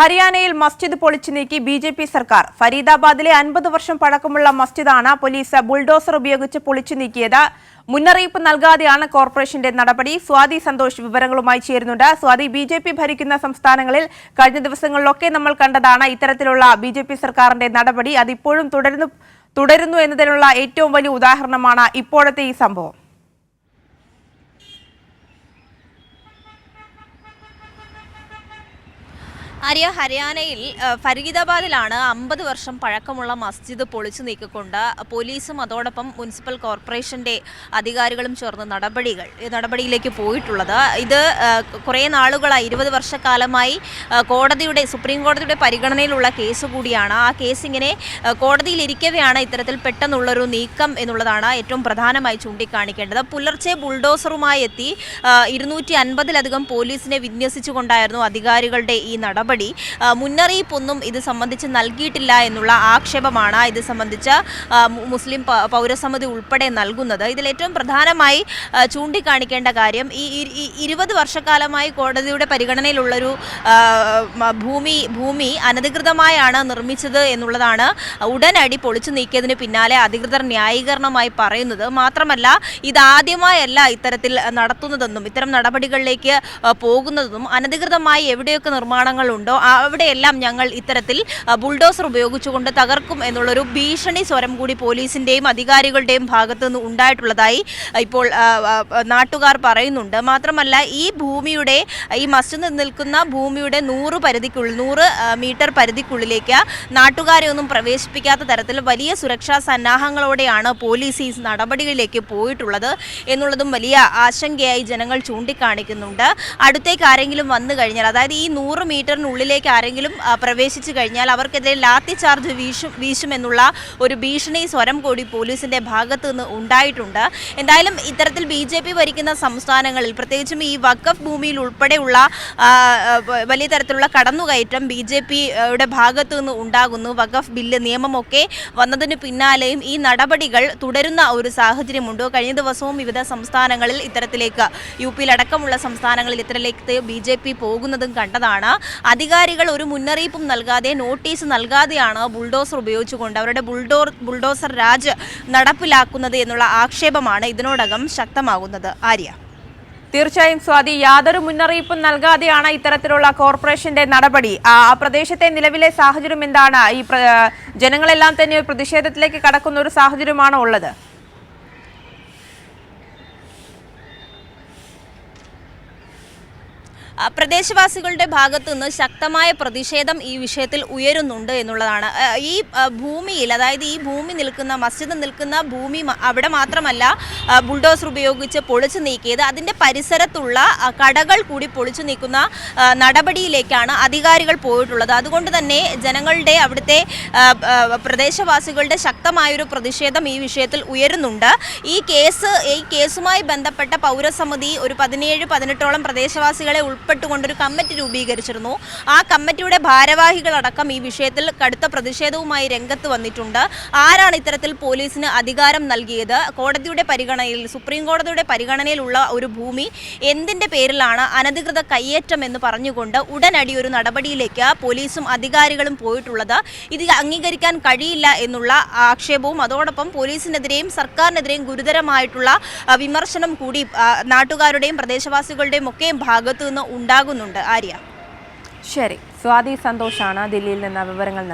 ഹരിയാനയിൽ മസ്ജിദ് പൊളിച്ചു നീക്കി ബി.ജെ.പി. സർക്കാർ. ഫരീദാബാദിലെ 50 വർഷം പഴക്കമുള്ള മസ്ജിദാണ് പോലീസ് ബുൾഡോസർ ഉപയോഗിച്ച് പൊളിച്ചു നീക്കിയത്. മുന്നറിയിപ്പ് നൽകാതെയാണ് കോർപ്പറേഷന്റെ നടപടി. സ്വാതി സന്തോഷ് വിവരങ്ങളുമായി ചേരുന്നുണ്ട്. സ്വാതി, ബി.ജെ.പി. ഭരിക്കുന്ന സംസ്ഥാനങ്ങളിൽ കഴിഞ്ഞ ദിവസങ്ങളിലൊക്കെ നമ്മൾ കണ്ടതാണ് ഇത്തരത്തിലുള്ള ബി.ജെ.പി. സർക്കാരിന്റെ നടപടി. അതിപ്പോഴും തുടരുന്നു എന്നതിനുള്ള ഏറ്റവും വലിയ ഉദാഹരണമാണ് ഇപ്പോഴത്തെ ഈ സംഭവം. ആര്യ, ഹരിയാനയിൽ ഫരീദാബാദിലാണ് 50 വർഷം പഴക്കമുള്ള മസ്ജിദ് പൊളിച്ചു നീക്കിക്കൊണ്ട് പോലീസും അതോടൊപ്പം മുനിസിപ്പൽ കോർപ്പറേഷന്റെ അധികാരികളും ചേർന്ന് നടപടിയിലേക്ക് പോയിട്ടുള്ളത്. ഇത് കുറേ നാളുകളായി 20 വർഷക്കാലമായി സുപ്രീം കോടതിയുടെ പരിഗണനയിലുള്ള കേസ് കൂടിയാണ്. ആ കേസ് ഇങ്ങനെ കോടതിയിലിരിക്കവെയാണ് ഇത്തരത്തിൽ പെട്ടെന്നുള്ളൊരു നീക്കം എന്നുള്ളതാണ് ഏറ്റവും പ്രധാനമായി ചൂണ്ടിക്കാണിക്കേണ്ടത്. പുലർച്ചെ ബുൾഡോസറുമായി എത്തി 250-ലധികം പോലീസിനെ വിന്യസിച്ചുകൊണ്ടായിരുന്നു അധികാരികളുടെ ഈ നടപടി. മുന്നറിയിപ്പൊന്നും ഇത് സംബന്ധിച്ച് നൽകിയിട്ടില്ല എന്നുള്ള ആക്ഷേപമാണ് ഇത് സംബന്ധിച്ച് മുസ്ലിം പൗരസമിതി ഉൾപ്പെടെ നൽകുന്നത്. ഇതിൽ ഏറ്റവും പ്രധാനമായി ചൂണ്ടിക്കാണിക്കേണ്ട കാര്യം, ഈ 20 വർഷക്കാലമായി കോടതിയുടെ പരിഗണനയിലുള്ളൊരു ഭൂമി അനധികൃതമായാണ് നിർമ്മിച്ചത് എന്നുള്ളതാണ് ഉടനടി പൊളിച്ചു നീക്കിയതിന് പിന്നാലെ അധികൃതർ ന്യായീകരണമായി പറയുന്നത്. മാത്രമല്ല, ഇതാദ്യമായല്ല ഇത്തരത്തിൽ നടത്തുന്നതെന്നും ഇത്തരം നടപടികളിലേക്ക് പോകുന്നതെന്നും അനധികൃതമായി എവിടെയൊക്കെ നിർമ്മാണങ്ങൾ ഉണ്ടോ അവിടെയെല്ലാം ഞങ്ങൾ ഇത്തരത്തിൽ ബുൾഡോസർ ഉപയോഗിച്ചുകൊണ്ട് തകർക്കും എന്നുള്ളൊരു ഭീഷണി സ്വരം കൂടി പോലീസിന്റെയും അധികാരികളുടെയും ഭാഗത്തു നിന്ന് ഉണ്ടായിട്ടുള്ളതായി ഇപ്പോൾ നാട്ടുകാർ പറയുന്നുണ്ട്. മാത്രമല്ല, ഈ മസ്ജിദ് നിൽക്കുന്ന ഭൂമിയുടെ 100 മീറ്റർ പരിധിക്കുള്ളിലേക്ക് നാട്ടുകാരെ ഒന്നും പ്രവേശിപ്പിക്കാത്ത തരത്തിൽ വലിയ സുരക്ഷാ സന്നാഹങ്ങളോടെയാണ് പോലീസ് ഈ നടപടികളിലേക്ക് പോയിട്ടുള്ളത് എന്നുള്ളതും വലിയ ആശങ്കയായി ജനങ്ങൾ ചൂണ്ടിക്കാണിക്കുന്നുണ്ട്. അടുത്തേക്ക് ആരെങ്കിലും വന്നു കഴിഞ്ഞാൽ, അതായത് ഈ 100 മീറ്ററിനുള്ളിലേക്ക് ആരെങ്കിലും പ്രവേശിച്ചു കഴിഞ്ഞാൽ അവർക്കെതിരെ ലാത്തി ചാർജ് വീശുമെന്നുള്ള ഒരു ഭീഷണി സ്വരം കൂടി പോലീസിന്റെ ഭാഗത്തു നിന്ന് ഉണ്ടായിട്ടുണ്ട്. എന്തായാലും ഇത്തരത്തിൽ ബി.ജെ.പി. ഭരിക്കുന്ന സംസ്ഥാനങ്ങളിൽ, പ്രത്യേകിച്ചും ഈ വഖഫ് ഭൂമിയിൽ ഉൾപ്പെടെയുള്ള വലിയ തരത്തിലുള്ള കടന്നുകയറ്റം ബി.ജെ.പിയുടെ ഭാഗത്തു നിന്ന് ഉണ്ടാകുന്നു. വഖഫ് ബില്ല് നിയമമൊക്കെ വന്നതിന് പിന്നാലെയും ഈ നടപടികൾ തുടരുന്ന ഒരു സാഹചര്യമുണ്ട്. കഴിഞ്ഞ ദിവസവും വിവിധ സംസ്ഥാനങ്ങളിൽ ഇത്തരത്തിലേക്ക്, യുപിയിലടക്കമുള്ള സംസ്ഥാനങ്ങളിൽ ഇത്തരത്തിലേക്ക് ബി.ജെ.പി. പോകുന്നതും കണ്ടതാണ്. അധികാരികൾ ഒരു മുന്നറിയിപ്പും നൽകാതെ, നോട്ടീസ് നൽകാതെയാണ് ബുൾഡോസർ ഉപയോഗിച്ചുകൊണ്ട് അവരുടെ ബുൾഡോസർ രാജ് നടപ്പിലാക്കുന്നത് എന്നുള്ള ആക്ഷേപമാണ് ഇതിനോടകം ശക്തമാകുന്നത്. ആര്യ, തീർച്ചയായും സ്വാതി, യാതൊരു മുന്നറിയിപ്പും നൽകാതെയാണ് ഇത്തരത്തിലുള്ള കോർപ്പറേഷന്റെ നടപടി. ആ പ്രദേശത്തെ നിലവിലെ സാഹചര്യം എന്താണ്? ഈ ജനങ്ങളെല്ലാം തന്നെ പ്രതിഷേധത്തിലേക്ക് കടക്കുന്ന ഒരു സാഹചര്യമാണോ ഉള്ളത്? പ്രദേശവാസികളുടെ ഭാഗത്തു നിന്ന് ശക്തമായ പ്രതിഷേധം ഈ വിഷയത്തിൽ ഉയരുന്നുണ്ട് എന്നുള്ളതാണ്. ഈ ഭൂമിയിൽ, അതായത് ഈ മസ്ജിദ് നിൽക്കുന്ന ഭൂമി അവിടെ മാത്രമല്ല ബുൾഡോസർ ഉപയോഗിച്ച് പൊളിച്ചു നീക്കിയത്, അതിൻ്റെ പരിസരത്തുള്ള കടകൾ കൂടി പൊളിച്ചു നീക്കുന്ന നടപടിയിലേക്കാണ് അധികാരികൾ പോയിട്ടുള്ളത്. അതുകൊണ്ട് തന്നെ ജനങ്ങളുടെ, അവിടുത്തെ പ്രദേശവാസികളുടെ ശക്തമായൊരു പ്രതിഷേധം ഈ വിഷയത്തിൽ ഉയരുന്നുണ്ട്. ഈ കേസുമായി ബന്ധപ്പെട്ട പൗരസമിതി ഒരു 17-18ഓളം പ്രദേശവാസികളെ ഉൾപ്പെട്ടുകൊണ്ടൊരു കമ്മിറ്റി രൂപീകരിച്ചിരുന്നു. ആ കമ്മിറ്റിയുടെ ഭാരവാഹികളടക്കം ഈ വിഷയത്തിൽ കടുത്ത പ്രതിഷേധവുമായി രംഗത്ത് വന്നിട്ടുണ്ട്. ആരാണ് ഇത്തരത്തിൽ പോലീസിന് അധികാരം നൽകിയത്? സുപ്രീം കോടതിയുടെ പരിഗണനയിലുള്ള ഒരു ഭൂമി എന്തിന്റെ പേരിലാണ് അനധികൃത കയ്യേറ്റം എന്ന് പറഞ്ഞുകൊണ്ട് ഉടനടി ഒരു നടപടിയിലേക്ക് പോലീസും അധികാരികളും പോയിട്ടുള്ളത്. ഇത് അംഗീകരിക്കാൻ കഴിയില്ല എന്നുള്ള ആക്ഷേപവും അതോടൊപ്പം പോലീസിനെതിരെയും സർക്കാരിനെതിരെയും ഗുരുതരമായിട്ടുള്ള വിമർശനം കൂടി നാട്ടുകാരുടെയും പ്രദേശവാസികളുടെയും ഒക്കെ ഭാഗത്തു നിന്ന് ഉണ്ടാകുന്നുണ്ട്. ആര്യ, ശരി. സ്വാതി സന്തോഷാണ് ദില്ലിയിൽ നിന്ന് വിവരങ്ങൾ